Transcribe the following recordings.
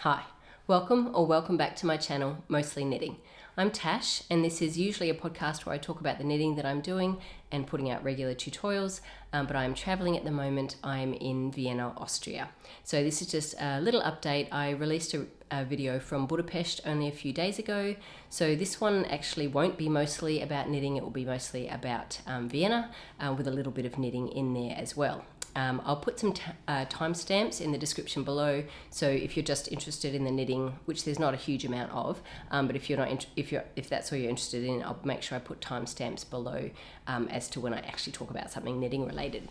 Hi, welcome back to my channel, Mostly Knitting. I'm Tash, and this is usually a podcast where I talk about the knitting that I'm doing and putting out regular tutorials, but I'm traveling at the moment. I'm in Vienna, Austria. So this is just a little update. I released a video from Budapest only a few days ago. So this one actually won't be mostly about knitting. It will be mostly about Vienna with a little bit of knitting in there as well. I'll put some timestamps in the description below, so if you're just interested in the knitting, which there's not a huge amount of, but if you're not, if that's all you're interested in, I'll make sure I put timestamps below as to when I actually talk about something knitting related,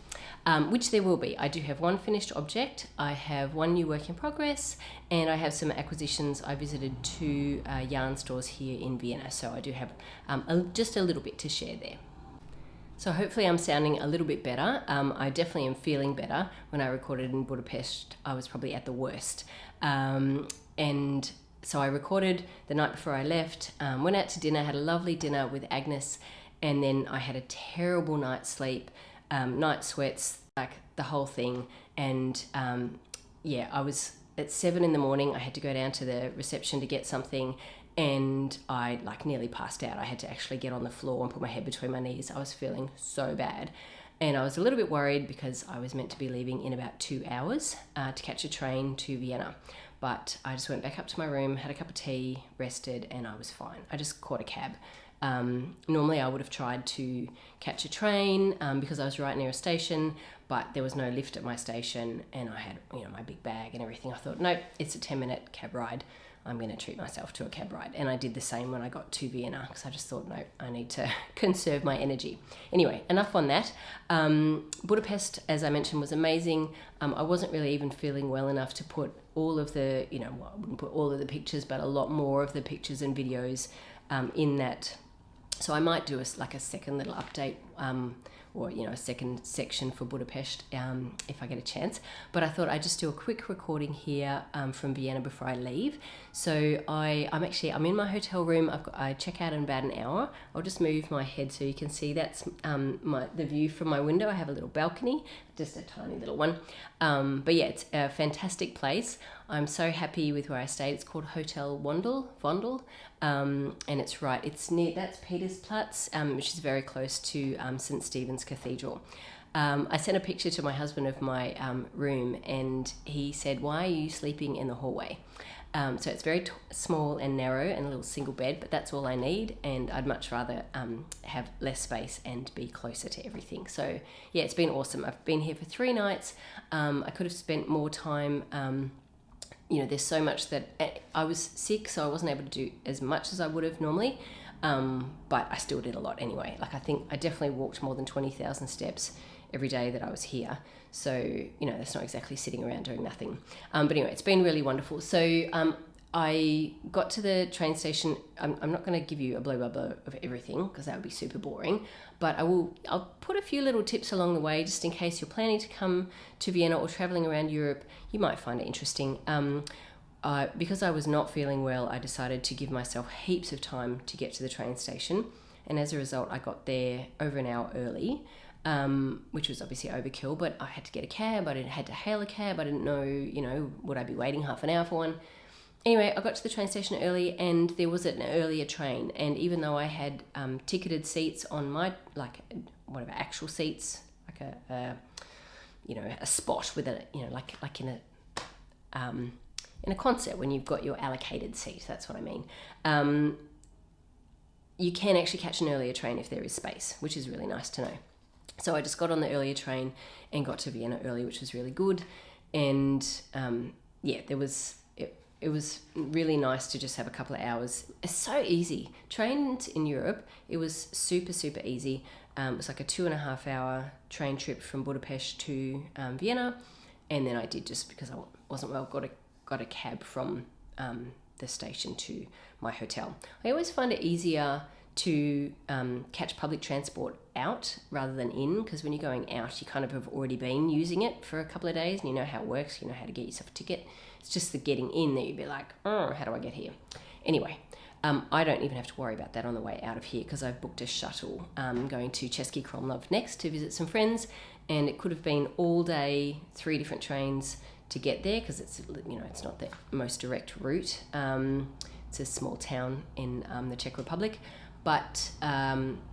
which there will be. I do have one finished object, I have one new work in progress, and I have some acquisitions. I visited two yarn stores here in Vienna, so I do have just a little bit to share there. So hopefully I'm sounding a little bit better. I definitely am feeling better. When I recorded in Budapest, I was probably at the worst. And so I recorded the night before I left, went out to dinner, had a lovely dinner with Agnes, and then I had a terrible night's sleep, night sweats, like the whole thing. And yeah, I was at 7 a.m, I had to go down to the reception to get something, and I nearly passed out. I had to actually get on the floor and put my head between my knees. I was feeling so bad, and I was a little bit worried because I was meant to be leaving in about 2 hours to catch a train to Vienna, but I just went back up to my room, had a cup of tea, rested, and I was fine. I just caught a cab. Normally I would have tried to catch a train because I was right near a station, but there was no lift at my station, and I had my big bag and everything. I thought, nope, it's a 10-minute cab ride. I'm going to treat myself to a cab ride. And I did the same when I got to Vienna, because I just thought, no, I need to conserve my energy. Anyway, enough on that. Budapest, as I mentioned, was amazing. I wasn't really even feeling well enough to put all of the, I wouldn't put all of the pictures, but a lot more of the pictures and videos in that. So I might do a second little update or a second section for Budapest if I get a chance. But I thought I'd just do a quick recording here from Vienna before I leave. So I'm in my hotel room. I check out in about an hour. I'll just move my head so you can see that's the view from my window. I have a little balcony, just a tiny little one. But yeah, it's a fantastic place. I'm so happy with where I stayed. It's called Hotel Vondel, and it's near, that's Petersplatz, which is very close to St. Stephen's Cathedral. I sent a picture to my husband of my room, and he said, "Why are you sleeping in the hallway?" So it's very small and narrow and a little single bed, but that's all I need, and I'd much rather have less space and be closer to everything. So yeah, it's been awesome. I've been here for 3 nights. I could have spent more time. There's so much that I was sick, so I wasn't able to do as much as I would have normally, but I still did a lot anyway. I think I definitely walked more than 20,000 steps every day that I was here. So, that's not exactly sitting around doing nothing. But anyway, it's been really wonderful. So I got to the train station. I'm not going to give you a blah, blah, blah of everything, because that would be super boring. But I'll put a few little tips along the way, just in case you're planning to come to Vienna or traveling around Europe. You might find it interesting. Because I was not feeling well, I decided to give myself heaps of time to get to the train station. And as a result, I got there over an hour early, which was obviously overkill, but I had to get a cab. I had to hail a cab. I didn't know, would I be waiting half an hour for one? Anyway, I got to the train station early, and there was an earlier train. And even though I had ticketed seats on my, actual seats, a spot with a, like in a concert when you've got your allocated seat, that's what I mean. You can actually catch an earlier train if there is space, which is really nice to know. So I just got on the earlier train and got to Vienna early, which was really good. And it was really nice to just have a couple of hours. It's so easy. Trains in Europe, it was super, super easy. It was like a 2.5 hour train trip from Budapest to Vienna. And then I did, just because I wasn't well, got a cab from the station to my hotel. I always find it easier to catch public transport out rather than in, because when you're going out, you kind of have already been using it for a couple of days, and you know how it works, you know how to get yourself a ticket. It's just the getting in that you'd be like, oh, how do I get here? Anyway, I don't even have to worry about that on the way out of here, because I've booked a shuttle going to Český Krumlov next to visit some friends, and it could have been all day, 3 different trains to get there because it's, you know, it's not the most direct route. It's a small town in the Czech Republic. But,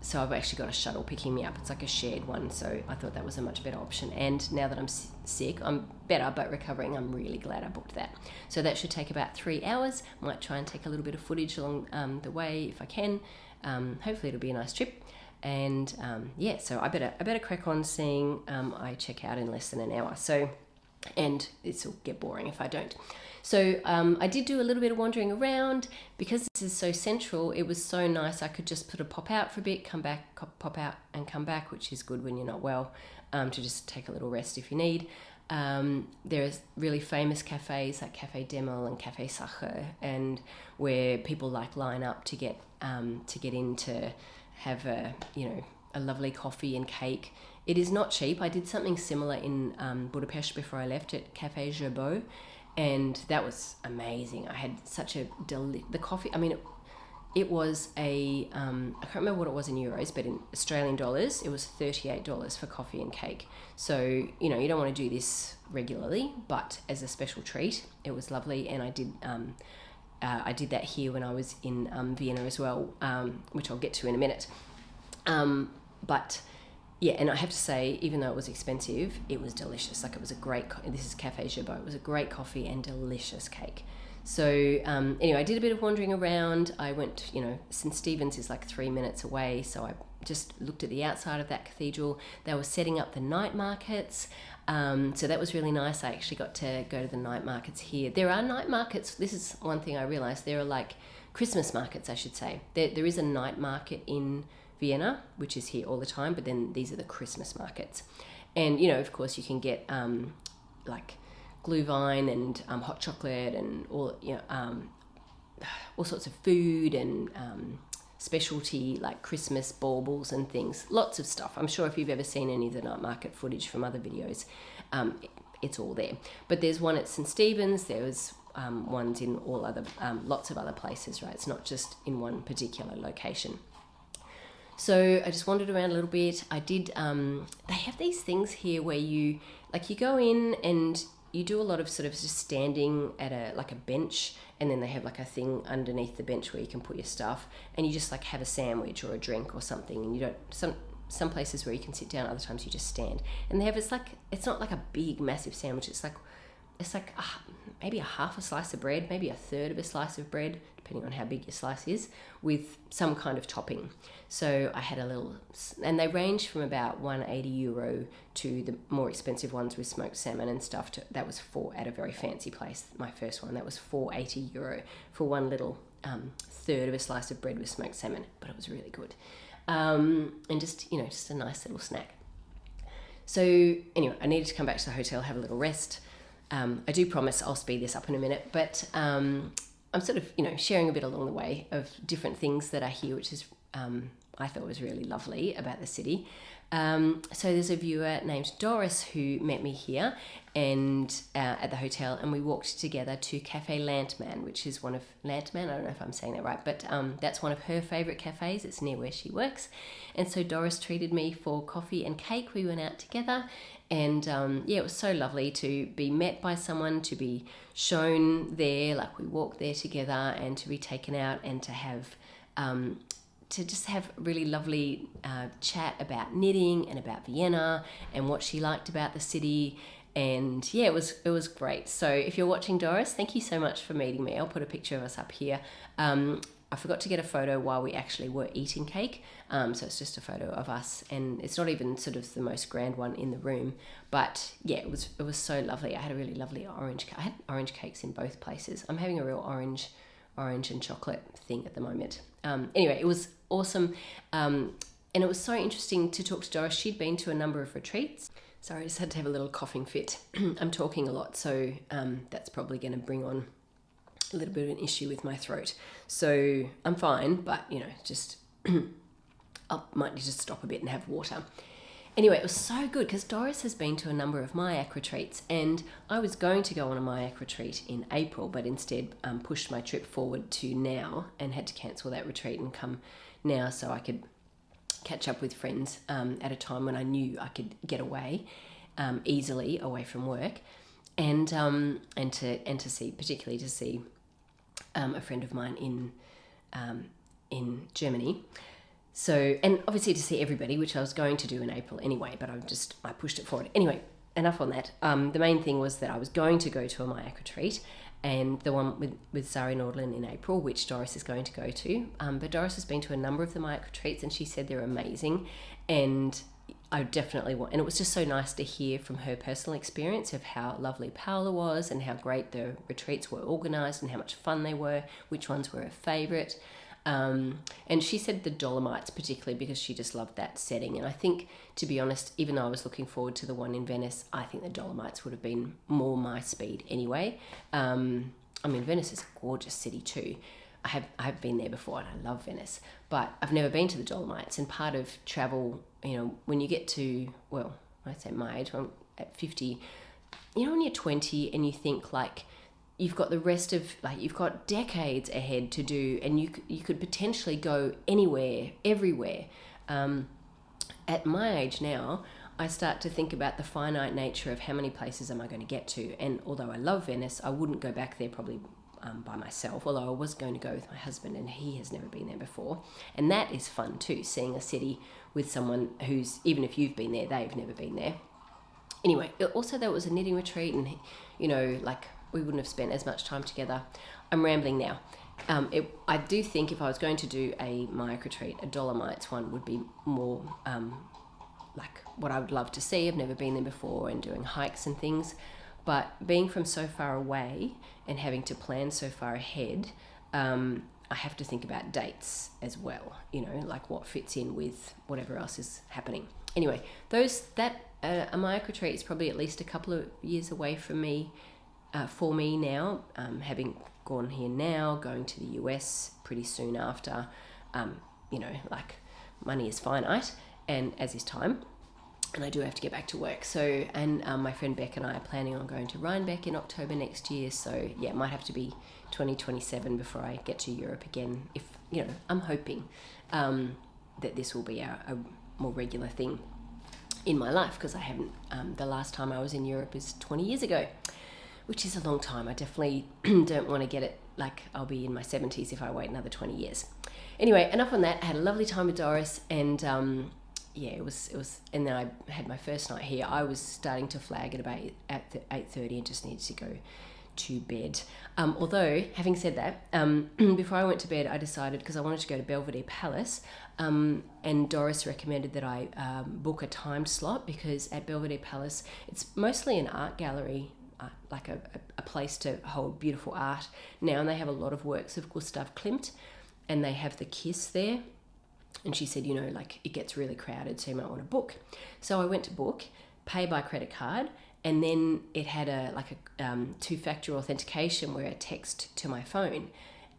so I've actually got a shuttle picking me up. It's like a shared one, so I thought that was a much better option. And now that I'm sick, I'm better but recovering, I'm really glad I booked that. So that should take about 3 hours. Might try and take a little bit of footage along the way if I can. Hopefully it'll be a nice trip. And yeah, so I better crack on seeing I check out in less than an hour. So, and this will get boring if I don't. So I did do a little bit of wandering around. Because this is so central, it was so nice. I could just pop out for a bit, come back, pop out and come back, which is good when you're not well, to just take a little rest if you need. There's really famous cafes like Café Demel and Café Sacher, and where people like line up to get in to have a lovely coffee and cake. It is not cheap. I did something similar in Budapest before I left at Café Gerbeau, and that was amazing. I had such a the coffee. I mean, it was I can't remember what it was in euros, but in Australian dollars, it was $38 for coffee and cake. So, you know, you don't want to do this regularly, but as a special treat, it was lovely. And I did that here when I was in Vienna as well, which I'll get to in a minute. But yeah, and I have to say, even though it was expensive, it was delicious. Like, it was a great, this is Café Gerbeau, it was a great coffee and delicious cake. So anyway, I did a bit of wandering around. I went, you know, St. Stephen's is like 3 minutes away, so I just looked at the outside of that cathedral. They were setting up the night markets, so that was really nice. I actually got to go to the night markets here. There are night markets. This is one thing I realized. There are like Christmas markets, I should say. There is a night market in Vienna, which is here all the time, but then these are the Christmas markets. And, you know, of course you can get like glühwein and hot chocolate and all, you know, all sorts of food and specialty like Christmas baubles and things. Lots of stuff. I'm sure if you've ever seen any of the night market footage from other videos, it's all there. But there's one at St. Stephen's. There was ones in all other, lots of other places, right? It's not just in one particular location. So I just wandered around a little bit. I did, they have these things here where you go in and you do a lot of sort of just standing at a bench, and then they have like a thing underneath the bench where you can put your stuff, and you just like have a sandwich or a drink or something, and you don't, some places where you can sit down, other times you just stand. And they have, it's not like a big massive sandwich, it's like maybe a half a slice of bread, maybe a third of a slice of bread, depending on how big your slice is, with some kind of topping. So I had a little, and they range from about €180 to the more expensive ones with smoked salmon and stuff. That was at a very fancy place, my first one. That was €480 for one little third of a slice of bread with smoked salmon, but it was really good. And just a nice little snack. So anyway, I needed to come back to the hotel, have a little rest. I do promise I'll speed this up in a minute, but I'm sort of, sharing a bit along the way of different things that are here, which is I thought was really lovely about the city. So there's a viewer named Doris who met me here and at the hotel, and we walked together to Café Landman, which is one of Landman. I don't know if I'm saying that right, but that's one of her favourite cafes. It's near where she works. And so Doris treated me for coffee and cake. We went out together, and it was so lovely to be met by someone, to be shown there, like we walked there together, and to be taken out and to have to just have really lovely chat about knitting and about Vienna and what she liked about the city. And yeah, it was great. So if you're watching, Doris, thank you so much for meeting me. I'll put a picture of us up here. I forgot to get a photo while we actually were eating cake. So it's just a photo of us, and it's not even sort of the most grand one in the room. But yeah, it was so lovely. I had a really lovely orange. I had orange cakes in both places. I'm having a real orange and chocolate thing at the moment. Anyway, it was awesome. And it was so interesting to talk to Doris. She'd been to a number of retreats. Sorry, I just had to have a little coughing fit. I'm talking a lot, so that's probably going to bring on a little bit of an issue with my throat. So I'm fine, but just I might need to stop a bit and have water. Anyway, it was so good because Doris has been to a number of MIAC retreats, and I was going to go on a MIAC retreat in April, but instead pushed my trip forward to now and had to cancel that retreat and come now so I could catch up with friends at a time when I knew I could get away easily away from work. and to see, particularly to see a friend of mine in Germany. So, and obviously to see everybody, which I was going to do in April anyway, but I pushed it forward. Anyway, enough on that. The main thing was that I was going to go to a Mayak retreat, and the one with Sari Nordlin in April, which Doris is going to go to. But Doris has been to a number of the Mayak retreats, and she said they're amazing. And I definitely want, and it was just so nice to hear from her personal experience of how lovely Paola was and how great the retreats were organised and how much fun they were, which ones were her favourite. And she said the Dolomites particularly because she just loved that setting. And I think, to be honest, even though I was looking forward to the one in Venice, I think the Dolomites would have been more my speed anyway. I mean, Venice is a gorgeous city too. I have been there before and I love Venice, but I've never been to the Dolomites. And part of travel, you know, when you get to, well, I say my age, I'm at 50, you know, when you're 20 and you think like, you've got the rest of, like, you've got decades ahead to do, and you could potentially go anywhere, everywhere. At my age now, I start to think about the finite nature of how many places am I going to get to. And although I love Venice, I wouldn't go back there probably by myself, although I was going to go with my husband and he has never been there before. And that is fun too, seeing a city with someone who's, even if you've been there, they've never been there. Anyway, also there was a knitting retreat, and, you know, like, we wouldn't have spent as much time together. I'm rambling now. I do think if I was going to do a Mayak retreat, a Dolomites one would be more like what I would love to see. I've never been there before, and doing hikes and things. But being from so far away and having to plan so far ahead, I have to think about dates as well, you know, like what fits in with whatever else is happening. Anyway, a Mayak retreat is probably at least a couple of years away from me. For me now, having gone here now, going to the US pretty soon after, you know, like, money is finite, and as is time, and I do have to get back to work. So, and my friend Beck and I are planning on going to Rhinebeck in October next year. So yeah, it might have to be 2027 before I get to Europe again. If, you know, I'm hoping that this will be a more regular thing in my life, because I haven't, the last time I was in Europe is 20 years ago. Which is a long time. I definitely don't want to get it like I'll be in my 70s if I wait another 20 years. Anyway, enough on that. I had a lovely time with Doris, and yeah, it was. And then I had my first night here. I was starting to flag at about 8:30 and just needed to go to bed. Although, having said that, before I went to bed, I decided, because I wanted to go to Belvedere Palace, and Doris recommended that I book a timed slot, because at Belvedere Palace, it's mostly an art gallery, like a place to hold beautiful art now, and they have a lot of works of Gustav Klimt, and they have the Kiss there. And she said, you know, like, it gets really crowded, so you might want to book. So I went to book, pay by credit card, and then it had a two-factor authentication where I text to my phone.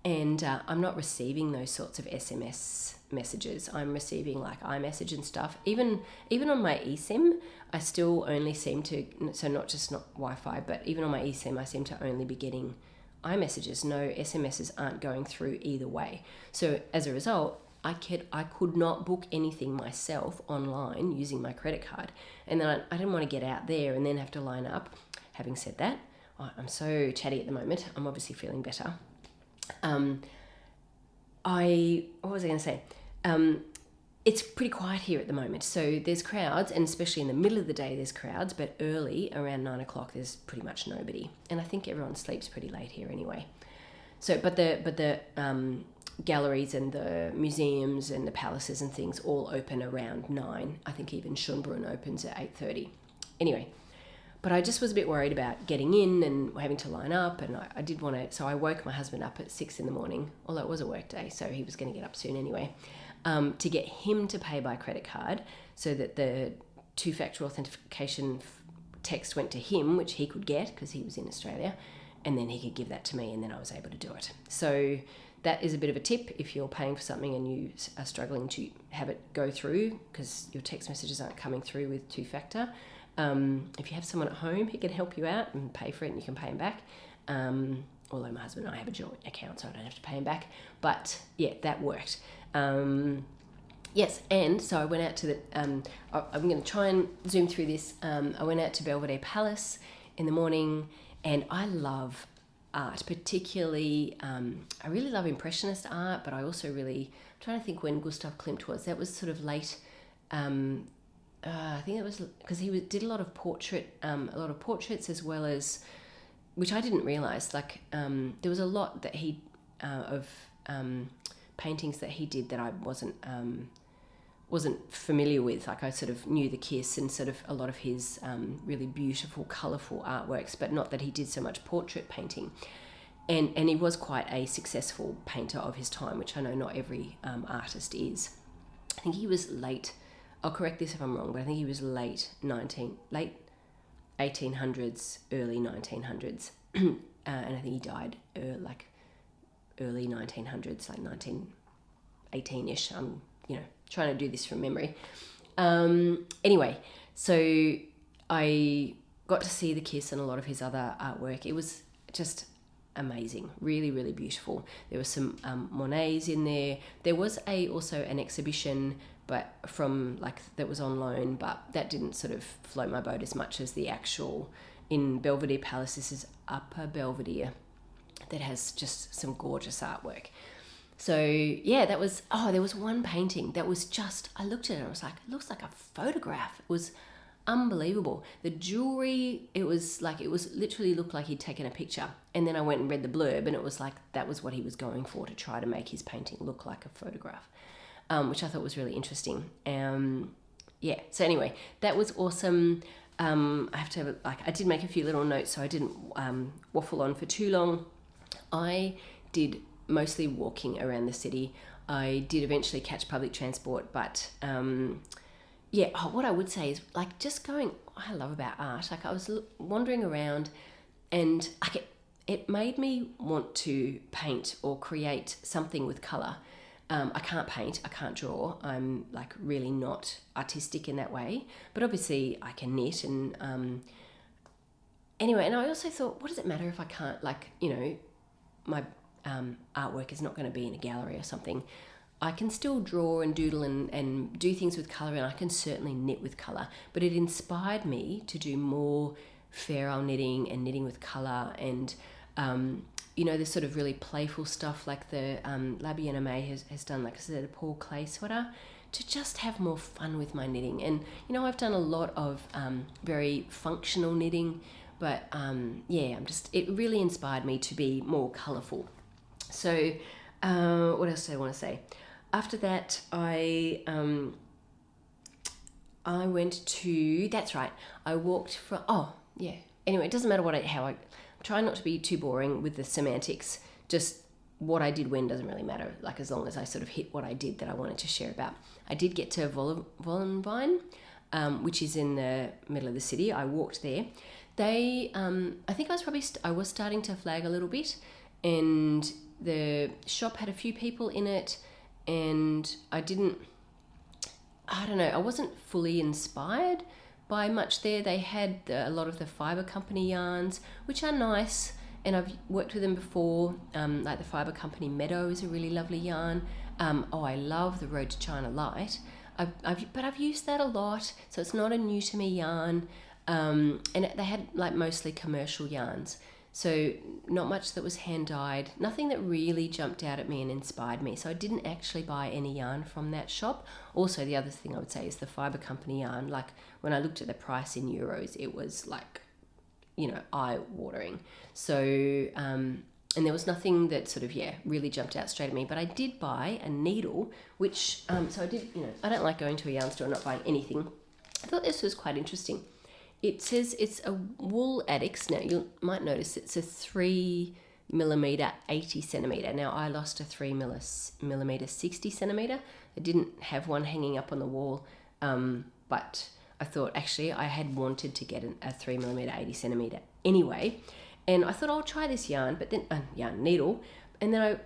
And I'm not receiving those sorts of SMS messages. I'm receiving like iMessage and stuff. Even on my eSIM, I still only seem to, so not Wi-Fi, but even on my eSIM, I seem to only be getting iMessages. No SMSs aren't going through either way. So as a result, I could not book anything myself online using my credit card. And then I didn't want to get out there and then have to line up. Having said that, I'm so chatty at the moment. I'm obviously feeling better. What was I going to say? It's pretty quiet here at the moment. So there's crowds, and especially in the middle of the day, there's crowds, but early, around 9 o'clock, there's pretty much nobody. And I think everyone sleeps pretty late here anyway. So, but the galleries and the museums and the palaces and things all open around 9. I think even Schönbrunn opens at 8:30. Anyway, but I just was a bit worried about getting in and having to line up, and I did want to, so I woke my husband up at 6 in the morning, although it was a work day, so he was going to get up soon anyway, to get him to pay by credit card so that the two-factor authentication text went to him, which he could get because he was in Australia, and then he could give that to me, and then I was able to do it. So that is a bit of a tip if you're paying for something and you are struggling to have it go through because your text messages aren't coming through with two-factor. If you have someone at home who can help you out and pay for it and you can pay him back, although my husband and I have a joint account so I don't have to pay him back, but yeah, that worked. Yes, and so I went out to the, I'm going to try and zoom through this. I went out to Belvedere Palace in the morning, and I love art, particularly I really love Impressionist art, but I also really, I'm trying to think when Gustav Klimt was. That was sort of late. I think it was because he did a lot of portraits as well as, which I didn't realize. Like there was a lot that he of paintings that he did that I wasn't familiar with. Like I sort of knew the Kiss and sort of a lot of his really beautiful, colourful artworks, but not that he did so much portrait painting. And he was quite a successful painter of his time, which I know not every artist is. I think he was late. I'll correct this if I'm wrong, but I think he was late 1800s, early 1900s, and I think he died early 1900s, like 1918-ish. I'm trying to do this from memory. Anyway, so I got to see the Kiss and a lot of his other artwork. It was just amazing, really, really beautiful. There were some Monets in there. There was also an exhibition, but that was on loan, but that didn't sort of float my boat as much as the actual in Belvedere Palace. This is Upper Belvedere, that has just some gorgeous artwork. So yeah, there was one painting that was just, I looked at it and I was like, it looks like a photograph. It was unbelievable. The jewelry, it literally looked like he'd taken a picture. And then I went and read the blurb, and it was like that was what he was going for, to try to make his painting look like a photograph, which I thought was really interesting. So anyway, that was awesome. I have to have I did make a few little notes, so I didn't waffle on for too long. I did mostly walking around the city. I did eventually catch public transport, but what I would say is just going. What I love about art, I was wandering around, and it made me want to paint or create something with colour. I can't paint, I can't draw. I'm really not artistic in that way, but obviously I can knit and anyway. And I also thought, what does it matter if I can't my artwork is not going to be in a gallery or something. I can still draw and doodle and do things with colour, and I can certainly knit with colour. But it inspired me to do more ferrule knitting and knitting with colour, and the sort of really playful stuff like the La Bien-Aimée has done, like I said, a Paul Clay sweater, to just have more fun with my knitting. And I've done a lot of very functional knitting, but it really inspired me to be more colourful. So what else do I want to say? After that, I went to, that's right, I walked from, anyway, it doesn't matter I'm trying not to be too boring with the semantics. Just what I did when doesn't really matter, as long as I sort of hit what I did that I wanted to share about. I did get to Wollewien, which is in the middle of the city. I walked there. They, I think I was starting to flag a little bit, and the shop had a few people in it, and I wasn't fully inspired by much there. They had a lot of the Fibre Company yarns, which are nice, and I've worked with them before. Like the Fibre Company Meadow is a really lovely yarn. I love the Road to China Light. I've used that a lot, so it's not a new to me yarn. And they had mostly commercial yarns. So not much that was hand dyed, nothing that really jumped out at me and inspired me. So I didn't actually buy any yarn from that shop. Also, the other thing I would say is the Fibre Company yarn. When I looked at the price in euros, it was eye-watering. So, and there was nothing that sort of, really jumped out straight at me. But I did buy a needle, which, so I did, I don't like going to a yarn store and not buying anything. I thought this was quite interesting. It says it's a Wool Addicts. Now, you might notice it's a 3mm 80cm. Now, I lost a 3mm 60cm. I didn't have one hanging up on the wall, but I thought actually I had wanted to get a 3mm 80cm anyway. And I thought I'll try this yarn, but then, needle. And then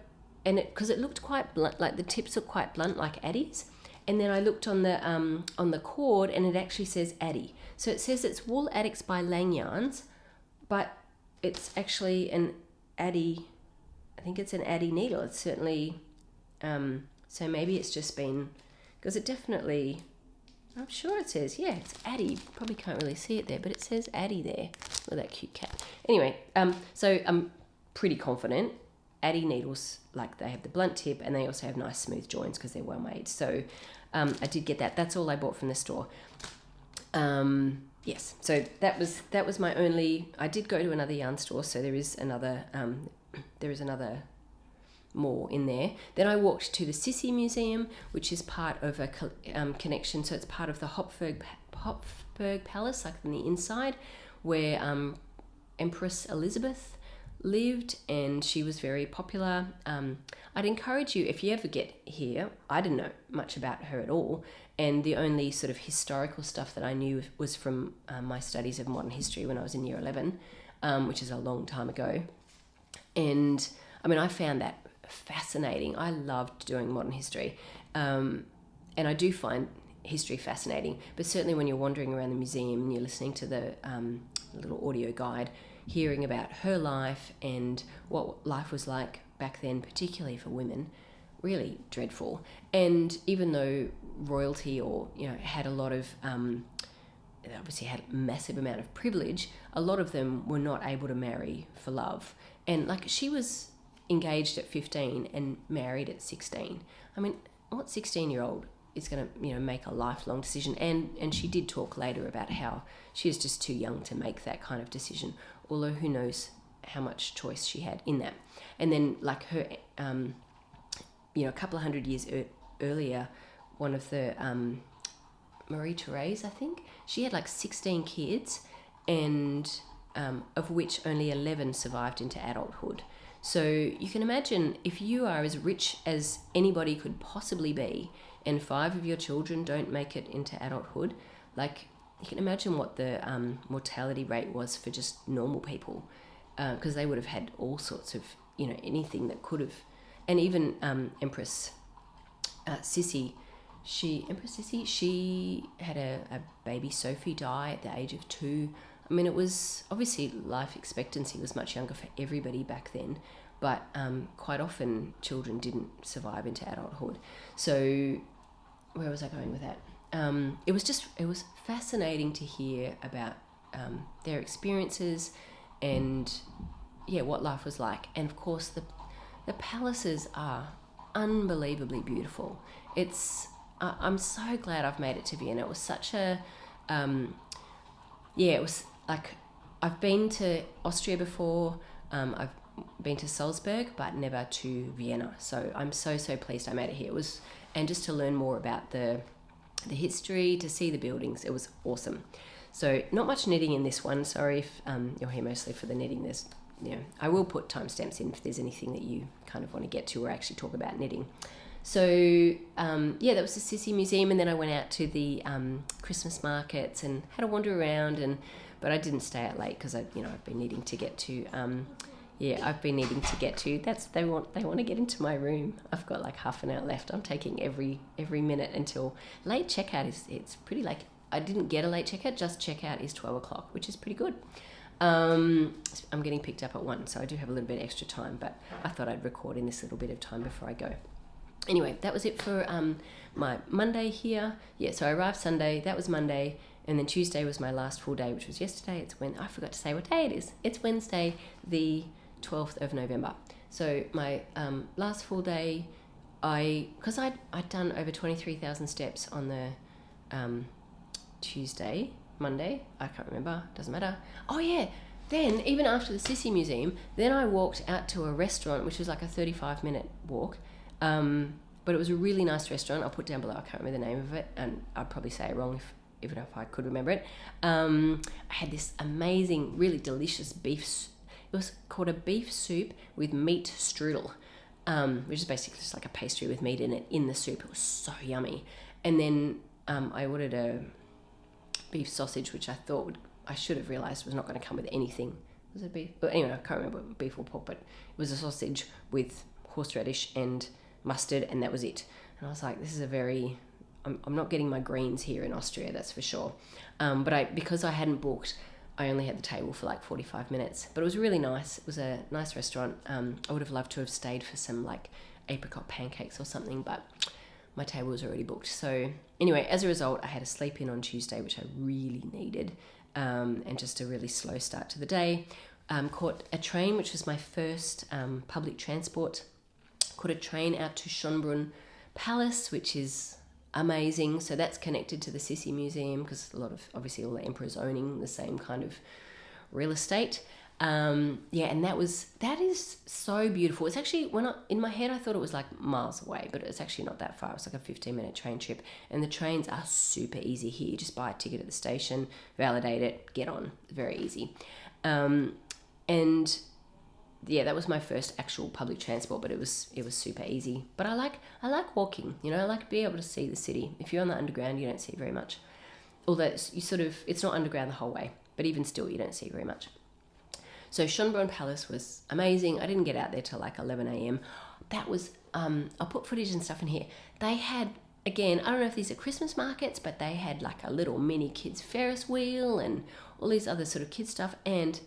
because it looked quite blunt, the tips are quite blunt like Addi's. And then I looked on the cord, and it actually says Addi. So it says it's Wool Addicts by Lang Yarns, but it's actually an Addi. I think it's an Addi needle. It's certainly, so maybe it's just been, because it definitely, I'm sure it says, yeah, it's Addi. Probably can't really see it there, but it says Addi there. Look at that cute cat. Anyway, so I'm pretty confident. Addi needles, like they have the blunt tip and they also have nice smooth joins because they're well made. So I did get that. That's all I bought from the store. Yes, so that was my only. I did go to another yarn store, so there is another more in there. Then I walked to the Sissi Museum, which is part of a connection. So it's part of the Hofburg Palace, like on the inside, where Empress Elizabeth lived, and she was very popular. I'd encourage you, if you ever get here, I didn't know much about her at all, and the only sort of historical stuff that I knew was from my studies of modern history when I was in year 11, which is a long time ago. And I mean, I found that fascinating. I loved doing modern history, and I do find history fascinating, but certainly when you're wandering around the museum and you're listening to the little audio guide, hearing about her life and what life was like back then, particularly for women, really dreadful. And even though royalty, or had a lot of obviously had a massive amount of privilege, a lot of them were not able to marry for love. And like, she was engaged at 15 and married at 16. I mean, what 16-year-old is going to make a lifelong decision? And she did talk later about how she was just too young to make that kind of decision, although who knows how much choice she had in that. And then like her a couple of hundred years earlier, one of the Marie Therese, I think, she had like 16 kids, and of which only 11 survived into adulthood. So you can imagine, if you are as rich as anybody could possibly be and 5 of your children don't make it into adulthood, like, you can imagine what the mortality rate was for just normal people, because they would have had all sorts of, anything that could have. And even Empress Sissi, she had a baby Sophie die at the age of 2. I mean, it was obviously life expectancy was much younger for everybody back then, but quite often children didn't survive into adulthood. So where was I going with that? It was fascinating to hear about their experiences and what life was like. And of course the palaces are unbelievably beautiful. I'm so glad I've made it to Vienna. It was such a it was like, I've been to Austria before, I've been to Salzburg, but never to Vienna. So I'm so pleased I made it here. And just to learn more about the history, to see the buildings, it was awesome. So not much knitting in this one. Sorry if you're here mostly for the knitting. I will put timestamps in if there's anything that you kind of want to get to or actually talk about knitting. So that was the Sissi Museum, and then I went out to the Christmas markets and had a wander around, but I didn't stay out late because I've been needing to get to they want to get into my room. I've got like half an hour left. I'm taking every minute until late checkout it's pretty late. I didn't get a late checkout, just checkout is 12 o'clock, which is pretty good. I'm getting picked up at 1, so I do have a little bit extra time, but I thought I'd record in this little bit of time before I go. Anyway, that was it for my Monday here. So I arrived Sunday, that was Monday, and then Tuesday was my last full day, which was yesterday. I forgot to say what day it is. It's Wednesday, the 12th of November. So my last full day, because I'd done over 23,000 steps on the Monday, I can't remember, doesn't matter. Oh yeah, then even after the Sissi Museum, then I walked out to a restaurant, which was like a 35-minute walk, but it was a really nice restaurant. I'll put down below, I can't remember the name of it, and I'd probably say it wrong even if I could remember it. I had this amazing, really delicious beef. It was called a beef soup with meat strudel, which is basically just like a pastry with meat in it in the soup. It was so yummy. And then I ordered a beef sausage, which I should have realised was not going to come with anything. Was it beef? But anyway, I can't remember beef or pork, but it was a sausage with horseradish and mustard, and that was it. And I was like, this is I'm not getting my greens here in Austria, that's for sure. But because I hadn't booked, I only had the table for like 45 minutes. But it was really nice. It was a nice restaurant. I would have loved to have stayed for some like apricot pancakes or something, but my table was already booked. So anyway, as a result, I had a sleep in on Tuesday, which I really needed, and just a really slow start to the day. Caught a train, which was my first public transport. Caught a train out to Schönbrunn Palace, which is amazing. So that's connected to the Sissi Museum, because obviously all the emperors owning the same kind of real estate. And that is so beautiful. It's actually, in my head I thought it was like miles away, but it's actually not that far. It's like a 15-minute train trip, and the trains are super easy here. You just buy a ticket at the station, validate it, get on. Very easy. And yeah, that was my first actual public transport, but it was super easy. But I like walking, I like to be able to see the city. If you're on the underground, you don't see very much. Although it's not underground the whole way, but even still, you don't see very much. So Schönbrunn Palace was amazing. I didn't get out there till like 11 a.m. That was, I'll put footage and stuff in here. They had, again, I don't know if these are Christmas markets, but they had like a little mini kids Ferris wheel and all these other sort of kids stuff. And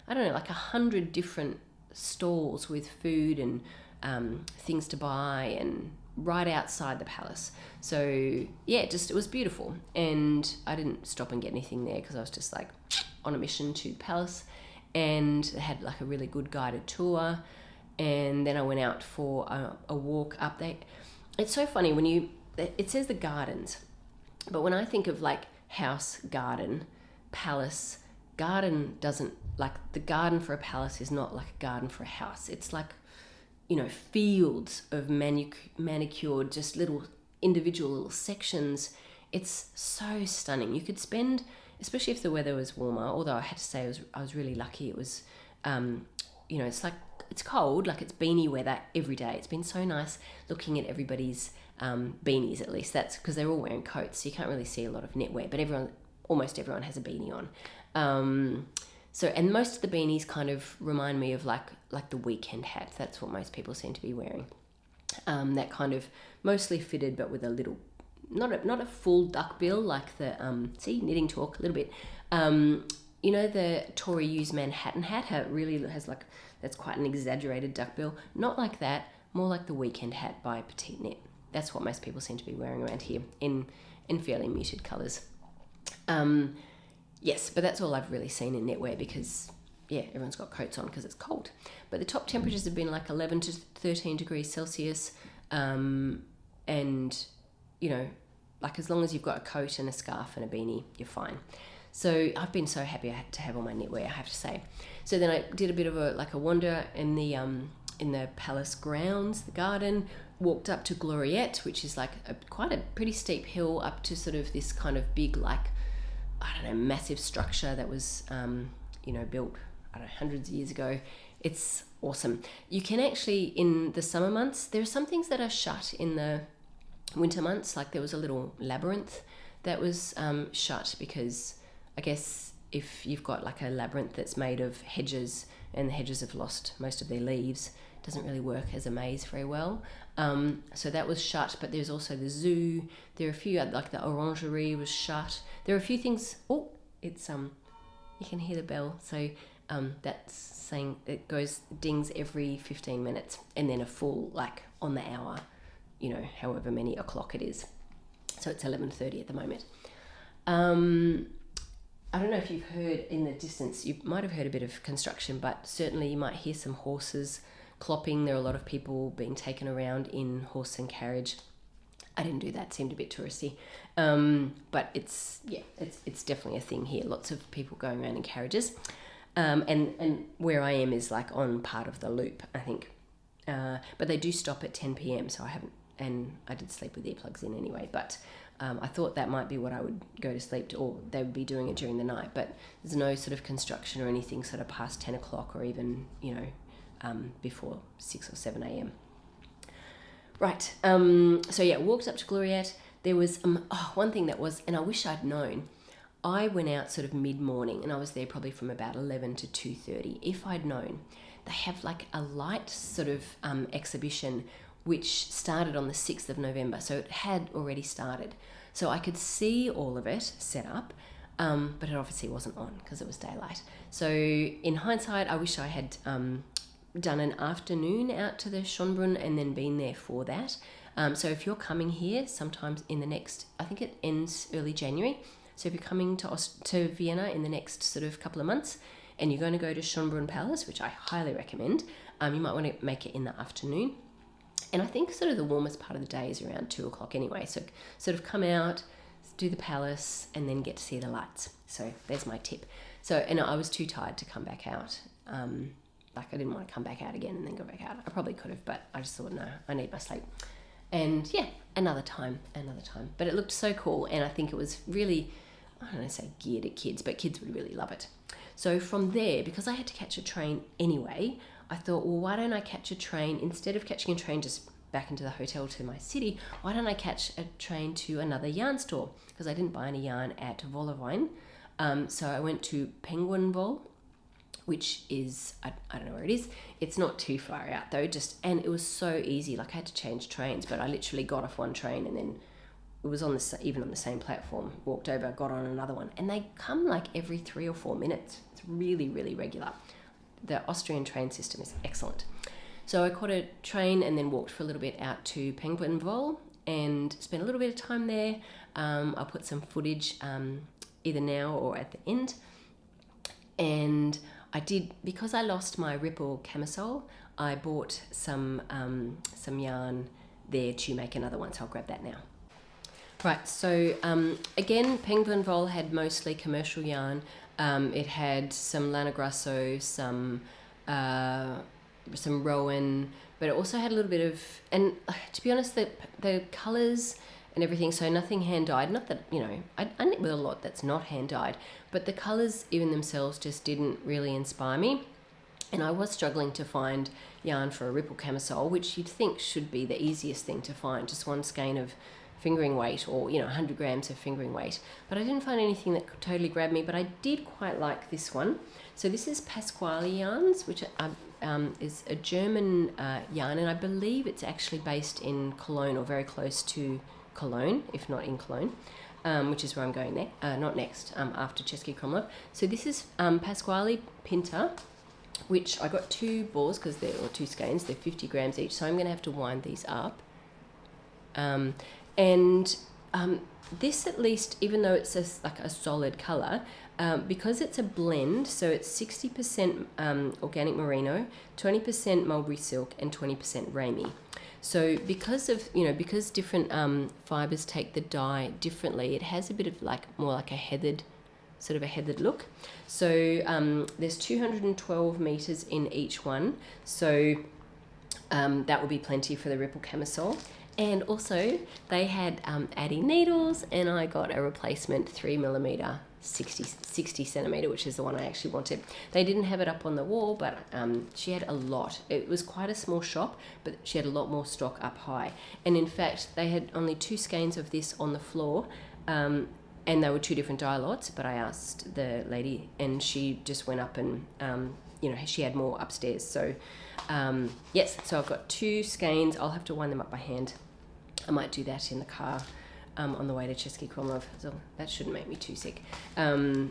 I don't know, like 100 different stalls with food and things to buy, and right outside the palace. So yeah, it was beautiful. And I didn't stop and get anything there because I was just like on a mission to the palace, and they had like a really good guided tour. And then I went out for a walk up there. It's so funny when it says the gardens, but when I think of like house, garden, palace, garden doesn't, like the garden for a palace is not like a garden for a house. It's like, fields of manicured, just little individual little sections. It's so stunning. You could spend, especially if the weather was warmer, although I had to say I was really lucky. It was, it's cold, like it's beanie weather every day. It's been so nice looking at everybody's beanies, at least. That's because they're all wearing coats, so you can't really see a lot of knitwear, but almost everyone has a beanie on. And most of the beanies kind of remind me of like the weekend hat. That's what most people seem to be wearing. That kind of mostly fitted, but with a little, not a full duck bill like the knitting talk a little bit. The Tory Hughes Manhattan hat, how it really has like, that's quite an exaggerated duck bill. Not like that, more like the weekend hat by Petite Knit. That's what most people seem to be wearing around here in fairly muted colours. Yes, but that's all I've really seen in knitwear because, everyone's got coats on because it's cold. But the top temperatures have been like 11 to 13 degrees Celsius. And, like as long as you've got a coat and a scarf and a beanie, you're fine. So I've been so happy I had to have all my knitwear, I have to say. So then I did a bit of a wander in the palace grounds, the garden, walked up to Gloriette, which is like quite a pretty steep hill up to sort of this kind of big, like, I don't know, massive structure that was, built, hundreds of years ago. It's awesome. You can actually, in the summer months, there are some things that are shut in the winter months. Like there was a little labyrinth that was shut because I guess if you've got like a labyrinth that's made of hedges and the hedges have lost most of their leaves, it doesn't really work as a maze very well. So that was shut, but there's also the zoo. There are a few, like the orangerie was shut. There are a few things. Oh, it's you can hear the bell. So that's saying it dings every 15 minutes, and then a full, like on the hour, however many o'clock it is. So it's 11:30 at the moment. I don't know if you've heard in the distance. You might have heard a bit of construction, but certainly you might hear some horses clopping. There are a lot of people being taken around in horse and carriage. I didn't do that, seemed a bit touristy. But it's definitely a thing here. Lots of people going around in carriages. And where I am is like on part of the loop, I think. But they do stop at 10 p.m, so I did sleep with earplugs in anyway, but I thought that might be what I would go to sleep to, or they would be doing it during the night, but there's no sort of construction or anything sort of past 10 o'clock or even, before 6 or 7 a.m. Right, walked up to Gloriette. There was one thing that was, and I wish I'd known, I went out sort of mid-morning and I was there probably from about 11 to 2:30. If I'd known, they have like a light sort of exhibition which started on the 6th of November. So it had already started. So I could see all of it set up, but it obviously wasn't on because it was daylight. So in hindsight, I wish I had done an afternoon out to the Schönbrunn and then been there for that. So if you're coming here sometimes in the next, I think it ends early January. So if you're coming to Vienna in the next sort of couple of months and you're going to go to Schönbrunn Palace, which I highly recommend, you might want to make it in the afternoon. And I think sort of the warmest part of the day is around 2 o'clock anyway. So sort of come out, do the palace, and then get to see the lights. So there's my tip. So, and I was too tired to come back out. Like I didn't want to come back out again and then go back out. I probably could have, but I just thought, no, I need my sleep. And yeah, another time. But it looked so cool. And I think it was really, I don't want to say geared at kids, but kids would really love it. So from there, because I had to catch a train anyway, I thought, well, why don't I catch a train, instead of catching a train just back into the hotel to my city, why don't I catch a train to another yarn store? Because I didn't buy any yarn at Wollewien. So I went to Pingouin Wolle, which is, I don't know where it is. It's not too far out though, and it was so easy. Like I had to change trains, but I literally got off one train and then it was even on the same platform, walked over, got on another one. And they come like every 3 or 4 minutes. It's really, really regular. The Austrian train system is excellent. So I caught a train and then walked for a little bit out to Pingouin Wolle and spent a little bit of time there. I'll put some footage either now or at the end. And I did, because I lost my Ripple camisole, I bought some yarn there to make another one, so I'll grab that now. Right, so again, Pingouin Wolle had mostly commercial yarn. It had some Lana Grasso, some Rowan, but it also had a little bit of, and to be honest, the colours and everything, so nothing hand-dyed. Not that, I knit with a lot that's not hand-dyed, but the colours even themselves just didn't really inspire me. And I was struggling to find yarn for a Ripple camisole, which you'd think should be the easiest thing to find, just one skein of fingering weight or 100 grams of fingering weight, but I didn't find anything that totally grabbed me. But I did quite like this one. So this is Pascuali yarns, which is a German yarn, and I believe it's actually based in Cologne or very close to Cologne, if not in Cologne, which is where I'm going after Český Krumlov. So this is Pascuali Pinta, which I got 2 balls because or 2 skeins, they're 50 grams each, so I'm going to have to wind these up. This, at least, even though it's like a solid colour, because it's a blend, so it's 60% organic merino, 20% mulberry silk, and 20% ramie. So because different fibres take the dye differently, it has a bit of more like a heathered look. So there's 212 meters in each one, so that will be plenty for the Ripple camisole. And also they had Addi needles, and I got a replacement 3mm 60 centimeter, which is the one I actually wanted. They didn't have it up on the wall, but she had a lot. It was quite a small shop, but she had a lot more stock up high. And in fact, they had only 2 skeins of this on the floor, and they were 2 different dye lots. But I asked the lady, and she just went up and she had more upstairs. So yes, so I've got 2 skeins. I'll have to wind them up by hand. I might do that in the car on the way to Český Krumlov, so that shouldn't make me too sick. So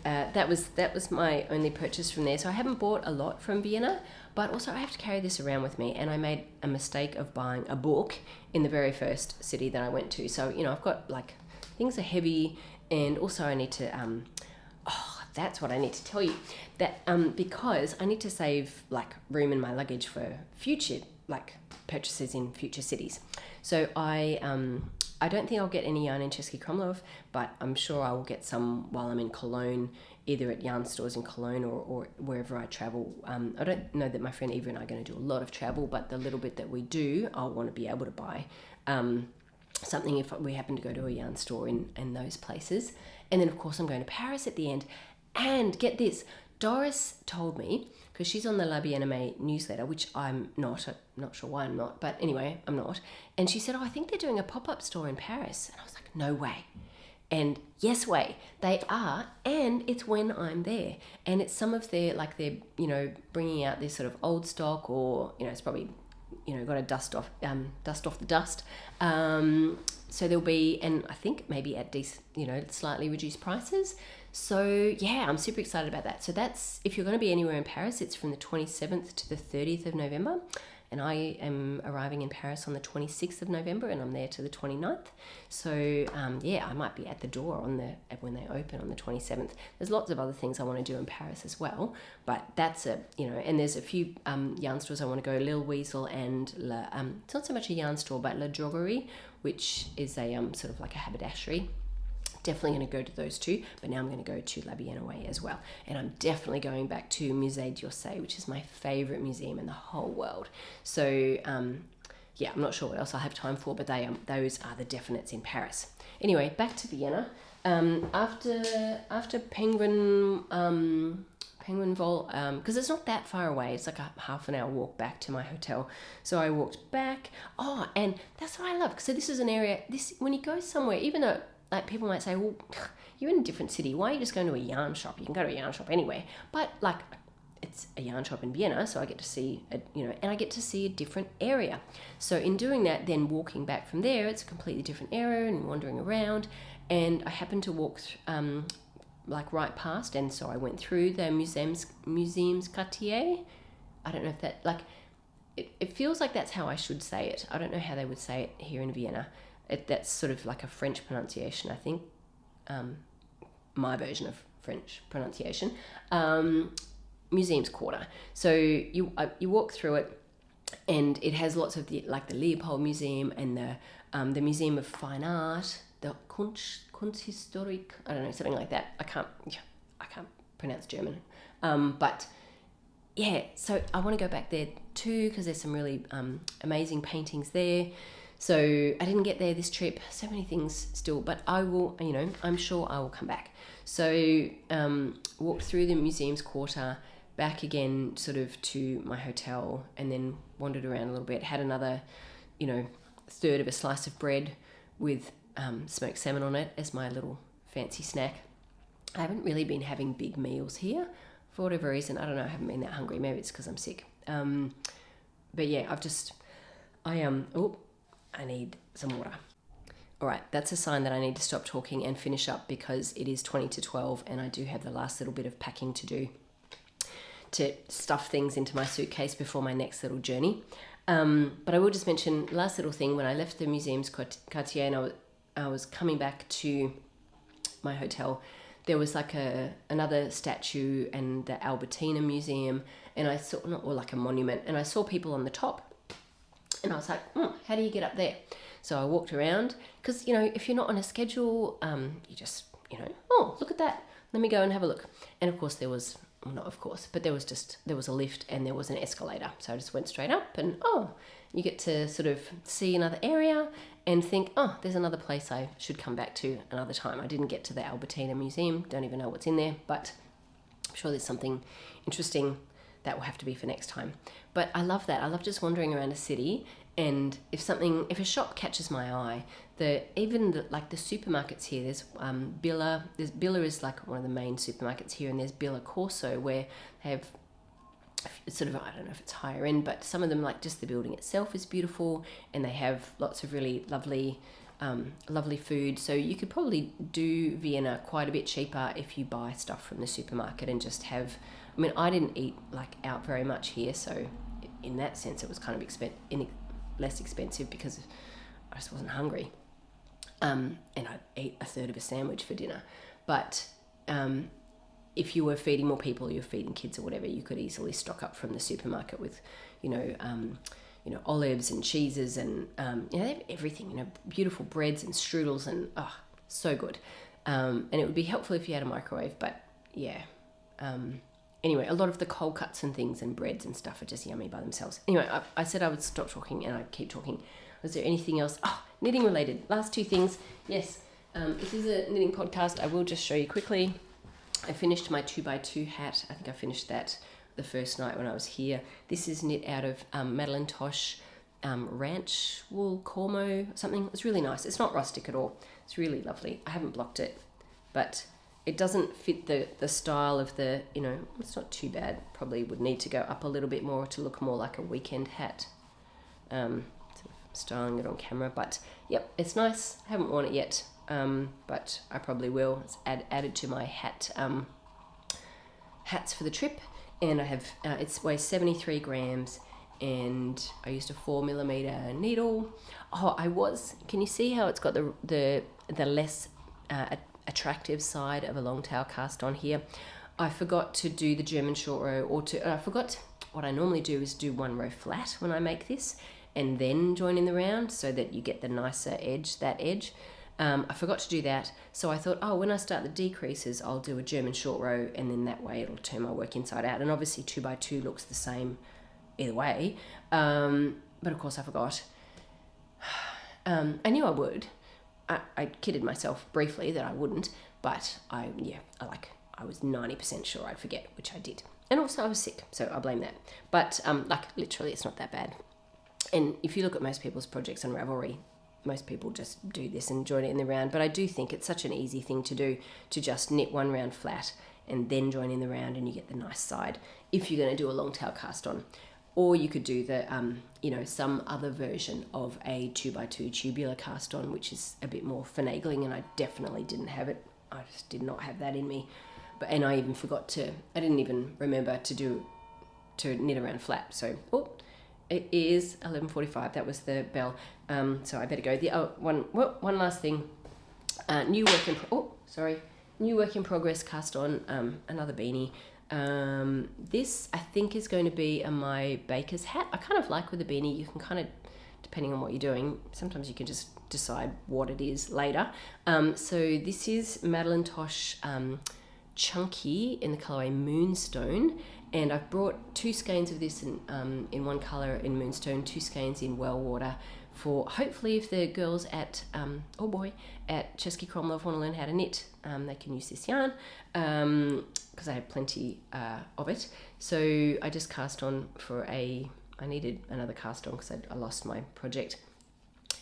that was my only purchase from there. So I haven't bought a lot from Vienna, but also I have to carry this around with me, and I made a mistake of buying a book in the very first city that I went to. So I've got things are heavy, and also I need to that's what I need to tell you, that because I need to save room in my luggage for future purchases in future cities. So I don't think I'll get any yarn in Český Krumlov, but I'm sure I will get some while I'm in Cologne, either at yarn stores in Cologne or wherever I travel. I don't know that my friend Eva and I are going to do a lot of travel, but the little bit that we do, I'll want to be able to buy something if we happen to go to a yarn store in those places. And then of course I'm going to Paris at the end. And get this, Doris told me, because she's on the La Bien-Aimée newsletter, which I'm not sure why I'm not, but anyway, I'm not. And she said, I think they're doing a pop-up store in Paris. And I was like, no way. And yes way, they are, and it's when I'm there. And it's some of their, they're, bringing out this sort of old stock, or, it's probably, got to dust off the dust. So there'll be, and I think maybe at slightly reduced prices. So yeah, I'm super excited about that. So that's, if you're going to be anywhere in Paris, it's from the 27th to the 30th of November. and I am arriving in Paris on the 26th of November, and I'm there to the 29th. So yeah, I might be at the door when they open on the 27th. There's lots of other things I want to do in Paris as well, but that's and there's a few yarn stores I want to go. Lil Weasel and it's not so much a yarn store, but La Droguerie, which is a sort of like a haberdashery. Definitely going to go to those two, but now I'm going to go to La Bien Way as well. And I'm definitely going back to Musée d'Orsay, which is my favourite museum in the whole world. So, yeah, I'm not sure what else I'll have time for, but those are the definites in Paris. Anyway, back to Vienna. After Penguin Wolle, because it's not that far away. It's like a half an hour walk back to my hotel. So I walked back. Oh, and that's what I love. So this is an area, when you go somewhere, even though like people might say, well, you're in a different city. Why are you just going to a yarn shop? You can go to a yarn shop anywhere. But like, it's a yarn shop in Vienna, so I get to see, and I get to see a different area. So in doing that, then walking back from there, it's a completely different area and wandering around. And I happened to walk like right past, and so I went through the Museums Quartier. I don't know if that, like, it feels like that's how I should say it. I don't know how they would say it here in Vienna. That's sort of like a French pronunciation, I think. My version of French pronunciation. Museums Quarter. So you walk through it, and it has lots of the Leopold Museum and the Museum of Fine Art, the Kunsthistorik. I don't know, something like that. I can't pronounce German. But yeah, so I want to go back there too because there's some really amazing paintings there. So I didn't get there this trip, so many things still, but I will, I'm sure I will come back. So walked through the Museums Quarter, back again sort of to my hotel, and then wandered around a little bit, had another, third of a slice of bread with smoked salmon on it as my little fancy snack. I haven't really been having big meals here for whatever reason. I don't know, I haven't been that hungry. Maybe it's because I'm sick. But yeah, I need some water. All right, that's a sign that I need to stop talking and finish up because it is 20 to 12 and I do have the last little bit of packing to do to stuff things into my suitcase before my next little journey. But I will just mention, last little thing, when I left the Museums Quartier and I was coming back to my hotel, there was like another statue and the Albertina Museum, and I saw, or like a monument, and I saw people on the top. And I was like, how do you get up there? So I walked around because, if you're not on a schedule, you just, oh, look at that. Let me go and have a look. And of course there was, well, not of course, but there was a lift and there was an escalator. So I just went straight up and, you get to sort of see another area and think, there's another place I should come back to another time. I didn't get to the Albertina Museum. Don't even know what's in there, but I'm sure there's something interesting that will have to be for next time. But I love that. I love just wandering around a city, and if a shop catches my eye, the supermarkets here, there's Billa. Billa is like one of the main supermarkets here, and there's Billa Corso where they have sort of, I don't know if it's higher end, but some of them, like just the building itself is beautiful, and they have lots of really lovely food. So you could probably do Vienna quite a bit cheaper if you buy stuff from the supermarket and just have, I didn't eat out very much here, so in that sense it was kind of less expensive because I just wasn't hungry. And I ate a third of a sandwich for dinner. But if you were feeding more people, you're feeding kids or whatever, you could easily stock up from the supermarket with, olives and cheeses and, they have everything, beautiful breads and strudels and, so good. And it would be helpful if you had a microwave, but yeah. Anyway, a lot of the cold cuts and things and breads and stuff are just yummy by themselves. Anyway, I said I would stop talking and I keep talking. Was there anything else? Knitting related. Last two things. Yes, this is a knitting podcast. I will just show you quickly. I finished my 2x2 hat. I think I finished that the first night when I was here. This is knit out of Madeleine Tosh ranch wool cormo something. It's really nice. It's not rustic at all. It's really lovely. I haven't blocked it, but it doesn't fit the style of the, it's not too bad. Probably would need to go up a little bit more to look more like a weekend hat. Sort of styling it on camera, but yep, it's nice. I haven't worn it yet, but I probably will. It's added to my hats for the trip, and I have, it weighs 73 grams, and I used a 4mm needle. Can you see how it's got the less attractive side of a long tail cast on here? I forgot to do the German short row, what I normally do is do 1 row flat when I make this and then join in the round so that you get the nicer edge, that edge. I forgot to do that, so I thought, when I start the decreases, I'll do a German short row, and then that way it'll turn my work inside out. And obviously 2x2 looks the same either way, but of course I forgot. I knew I would. I kidded myself briefly that I wouldn't, but I was 90% sure I'd forget, which I did. And also I was sick, so I blame that. But literally it's not that bad. And if you look at most people's projects on Ravelry, most people just do this and join it in the round. But I do think it's such an easy thing to do, to just knit 1 round flat and then join in the round, and you get the nice side if you're going to do a long tail cast on. Or you could do the, some other version of a 2x2 tubular cast on, which is a bit more finagling, and I definitely didn't have it. I just did not have that in me. And I even I didn't even remember to knit around flat. So, it is 11:45. That was the bell. So I better go. One last thing. New work in progress cast on, another beanie. This I think is going to be my baker's hat. I kind of like with a beanie, you can kind of, depending on what you're doing, sometimes you can just decide what it is later. So this is Madeleine Tosh Chunky in the colorway Moonstone, and I've brought 2 skeins of this in one color in Moonstone, 2 skeins in Well Water, for hopefully if the girls at Český Krumlov want to learn how to knit, they can use this yarn, because I had plenty of it. So I just cast on I needed another cast on because I lost my project.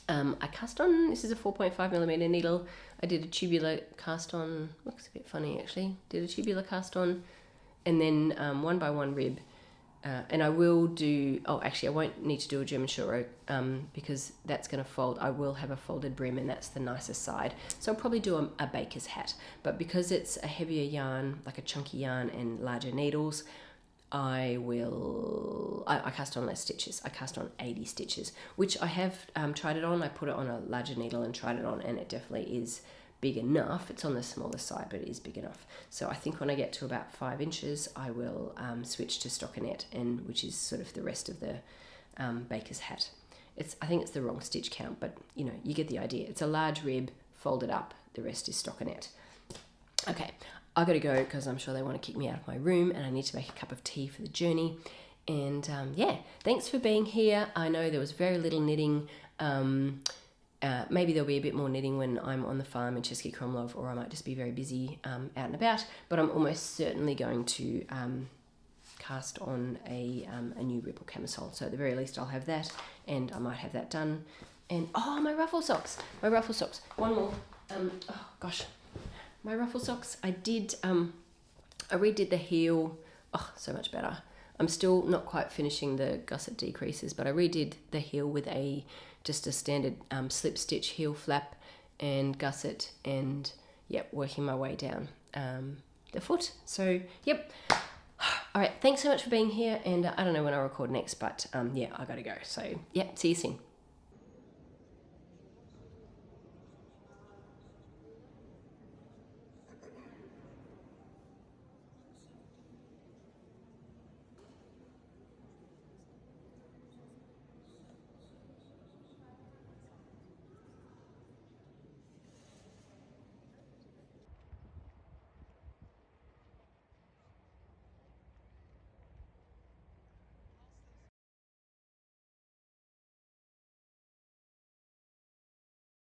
I cast on, this is a 4.5mm needle. I did a tubular cast on, looks a bit funny actually, did a tubular cast on, and then 1x1 rib. And I will do, I won't need to do a German short row because that's going to fold. I will have a folded brim, and that's the nicest side. So I'll probably do a baker's hat. But because it's a heavier yarn, like a chunky yarn and larger needles, I cast on less stitches. I cast on 80 stitches, which I have tried it on. I put it on a larger needle and tried it on, and it definitely is big enough. It's on the smaller side, but it is big enough. So I think when I get to about 5 inches, I will switch to stockinette, which is sort of the rest of the baker's hat. I think it's the wrong stitch count, but you get the idea. It's a large rib folded up. The rest is stockinette. Okay, I got to go because I'm sure they want to kick me out of my room, and I need to make a cup of tea for the journey. And thanks for being here. I know there was very little knitting. Maybe there'll be a bit more knitting when I'm on the farm in Český Krumlov, or I might just be very busy out and about, but I'm almost certainly going to cast on a new Ripple camisole. So at the very least I'll have that, and I might have that done. And my ruffle socks. One more. My ruffle socks. I redid the heel. So much better. I'm still not quite finishing the gusset decreases, but I redid the heel with just a standard slip stitch heel flap and gusset, and working my way down the foot. So all right, thanks so much for being here, and I don't know when I'll record next, but I gotta go. So see you soon.